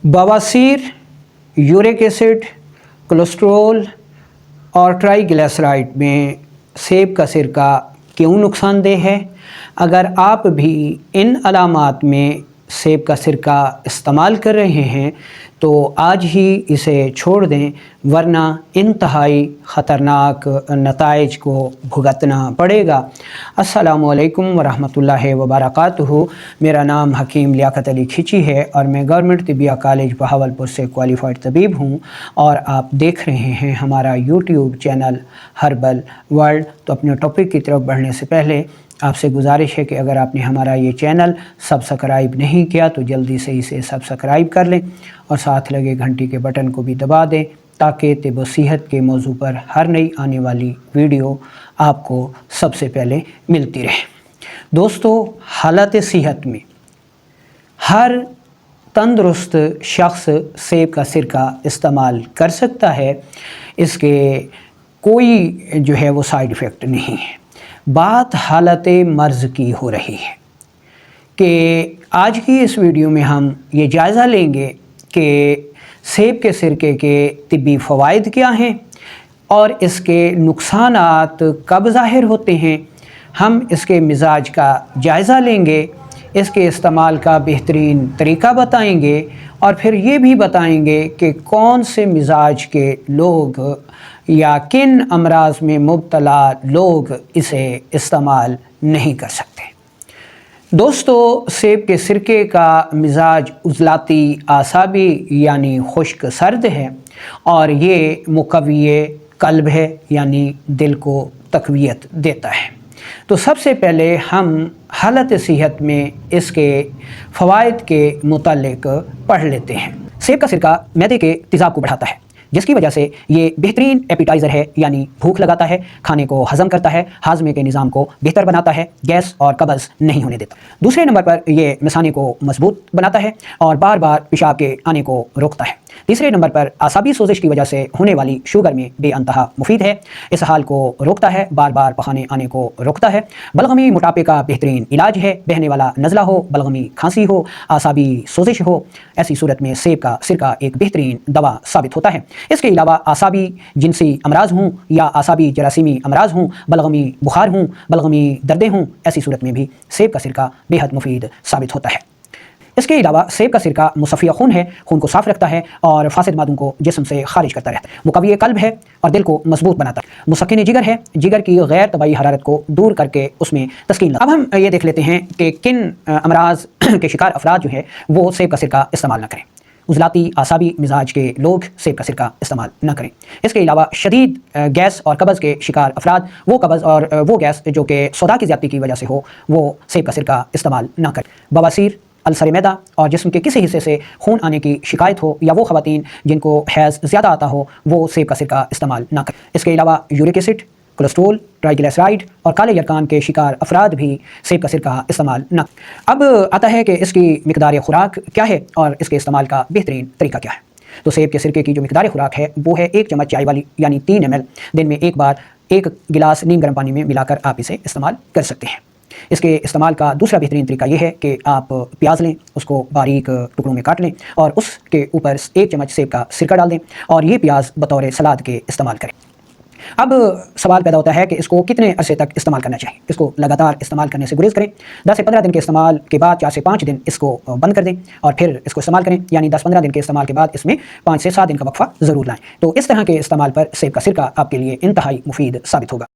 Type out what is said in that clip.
बवासीर, uric acid, cholesterol और triglyceride में सेब का सिरका क्यों नुकसानदेह है? अगर आप भी इन अलामात में सेब का सिरका इस्तेमाल कर रहे हैं तो आज ही इसे छोड़ दें, वरना इंतहाई ख़तरनाक नताइज को भुगतना पड़ेगा। अस्सलामुअलैकुम वरहमतुल्लाहि वबरकातुहू। मेरा नाम हकीम लियाकत अली खिची है और मैं गवर्नमेंट तिबिया कॉलेज बहावलपुर से क्वालिफाइड तबीब हूँ और आप देख रहे हैं हमारा यूट्यूब चैनल हर्बल वर्ल्ड। तो अपने टॉपिक की तरफ बढ़ने से पहले आपसे गुजारिश है कि अगर आपने हमारा ये चैनल सब्सक्राइब नहीं किया तो जल्दी से इसे सब्सक्राइब कर लें और साथ लगे घंटी के बटन को भी दबा दें ताकि तिब व सेहत के मौजू पर हर नई आने वाली वीडियो आपको सबसे पहले मिलती रहे। दोस्तों, हालत सेहत में हर तंदुरुस्त शख्स सेब का सिरका इस्तेमाल कर सकता है, इसके कोई जो है वो साइड इफ़ेक्ट नहीं है। बात हालत मर्ज़ की हो रही है कि आज की इस वीडियो में हम ये जायज़ा लेंगे कि सेब के सिरके के तिब्बी फ़वाइद क्या हैं और इसके नुकसानात कब ज़ाहिर होते हैं। हम इसके मिजाज का जायज़ा लेंगे, इसके इस्तेमाल का बेहतरीन तरीक़ा बताएंगे और फिर ये भी बताएंगे कि कौन से मिजाज के लोग या किन अमराज में मुब्तला लोग इसे इस्तेमाल नहीं कर सकते। दोस्तों, सेब के सिरके का मिजाज उज़लाती आसाबी यानी खुश्क सर्द है और ये मुक़व्वी क़ल्ब है यानी दिल को तक़वियत देता है। तो सबसे पहले हम हालत सेहत में इसके फ़वाइद के मुतालिक पढ़ लेते हैं। सेब का सिरका मैदे के तेज़ाब को बढ़ाता है, जिसकी वजह से ये बेहतरीन एपिटाइज़र है यानी भूख लगाता है, खाने को हज़म करता है, हाजमे के निज़ाम को बेहतर बनाता है, गैस और कब्ज़ नहीं होने देता। दूसरे नंबर पर ये मिसाने को मजबूत बनाता है और बार बार पेशाब के आने को रोकता है। तीसरे नंबर पर आसाबी सोजिश की वजह से होने वाली शुगर में बेअंतहा मुफीद है, इस हाल को रोकता है, बार बार पखाने आने को रोकता है। बलगमी मोटापे का बेहतरीन इलाज है, बहने वाला नज़ला हो, बलगमी खांसी हो, आसाबी सोजिश हो, ऐसी सूरत में सेब का सिरका एक बेहतरीन दवा साबित होता है। इसके अलावा आसाबी जिनसी अमराज हों या आसाबी जरासीमी अमराज हों, बलगमी बुखार हों, बलगमी दर्दें हों, ऐसी सूरत में भी सेब का सिरका बेहद मुफीद साबित होता है। इसके अलावा सेब का सिरका मुसफ़िया खून है, खून को साफ़ रखता है और फासिद मादों को जिस्म से खारिज करता रहता है। मुक़व्वी क़ल्ब है और दिल को मजबूत बनाता है। मुसक्किन जिगर है, जिगर की गैर तबाई हरारत को दूर करके उसमें तस्कीन लाता है। अब हम ये देख लेते हैं कि किन अमराज के शिकार अफराद जो है वो सेब का सिरका इस्तेमाल न करें। उज़लाती आसाबी मिजाज के लोग सेब का सिरका इस्तेमाल न करें। इसके अलावा शदीद गैस और कब्ज़ के शिकार अफराद वो कब्ज़ और वो गैस जो कि सौदा की ज़्यादती की वजह से हो वो सेब का सिरका इस्तेमाल न करें। बवासीर, अल्सर मैदा और जिस्म के किसी हिस्से से खून आने की शिकायत हो या वो ख़वातीन जिनको हैज़ ज़्यादा आता हो वो सेब का सिरका इस्तेमाल ना करें। इसके अलावा यूरिक एसिड, कोलेस्ट्रॉल, ट्राइग्लिसराइड और काले यरकान के शिकार अफराद भी सेब का सिरका इस्तेमाल न। अब आता है कि इसकी मिकदार खुराक क्या है और इसके इस्तेमाल का बेहतरीन तरीका क्या है। तो सेब के सिरके की जो मिकदार खुराक है वो है 1 चम्मच चाय वाली यानी 3 ml दिन में एक बार 1 गिलास नीम गर्म पानी में मिलाकर आप इसे इस्तेमाल कर सकते हैं। इसके इस्तेमाल का दूसरा बेहतरीन तरीका यह है कि आप प्याज लें, उसको बारीक टुकड़ों में काट लें और उसके ऊपर 1 चम्मच सेब का सिरका डाल दें और ये प्याज बतौर सलाद के इस्तेमाल करें। अब सवाल पैदा होता है कि इसको कितने अरसे तक इस्तेमाल करना चाहिए। इसको लगातार इस्तेमाल करने से गुरेज करें। 10 से 15 दिन के इस्तेमाल के बाद 4 से 5 दिन इसको बंद कर दें और फिर इसको इस्तेमाल करें, यानी 10-15 दिन के इस्तेमाल के बाद इसमें 5 से 7 दिन का वक्फा ज़रूर लाएं। तो इस तरह के इस्तेमाल पर सेब का सिरका आपके लिए इंतहाई मुफीद साबित होगा।